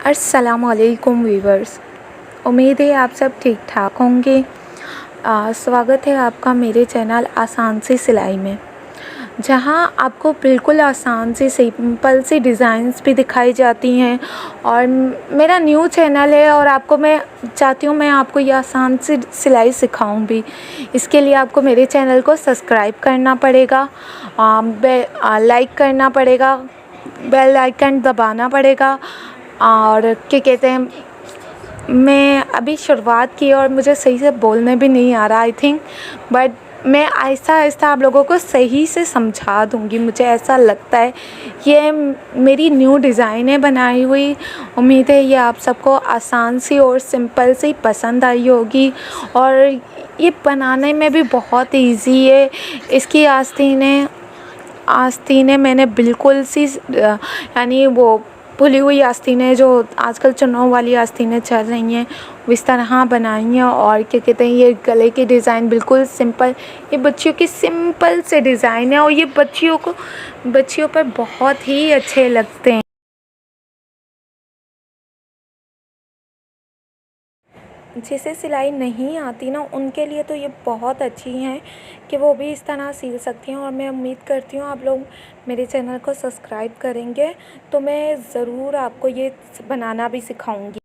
अस्सलामुअलैकुम वीवर्स। उम्मीद है आप सब ठीक ठाक होंगे। स्वागत है आपका मेरे चैनल आसान सी सिलाई में, जहां आपको बिल्कुल आसान सी सिंपल सी डिज़ाइंस भी दिखाई जाती हैं। और मेरा न्यू चैनल है और आपको मैं चाहती हूँ मैं आपको ये आसान सी सिलाई सिखाऊं भी। इसके लिए आपको मेरे चैनल को सब्सक्राइब करना पड़ेगा, लाइक करना पड़ेगा, बेल आइकन दबाना पड़ेगा। और क्या कहते हैं, मैं अभी शुरुआत की और मुझे सही से बोलने भी नहीं आ रहा आई थिंक, बट मैं आहिस्ता आहिस्ता आप लोगों को सही से समझा दूँगी। मुझे ऐसा लगता है ये मेरी न्यू डिज़ाइन है बनाई हुई। उम्मीद है ये आप सबको आसान सी और सिंपल सी पसंद आई होगी। और ये बनाने में भी बहुत इजी है। इसकी आस्तीनें मैंने बिल्कुल सी यानी वो भुली हुई आस्तीनें जो आजकल चुनाव वाली आस्तीनें चल रही हैं वो इस तरह बनाई हैं। और क्या कहते हैं, ये गले की डिज़ाइन बिल्कुल सिंपल, ये बच्चियों की सिंपल से डिज़ाइन है और ये बच्चियों पर बहुत ही अच्छे लगते हैं। जिसे सिलाई नहीं आती ना, उनके लिए तो ये बहुत अच्छी हैं कि वो भी इस तरह सील सकती हैं। और मैं उम्मीद करती हूँ आप लोग मेरे चैनल को सब्सक्राइब करेंगे तो मैं ज़रूर आपको ये बनाना भी सिखाऊंगी।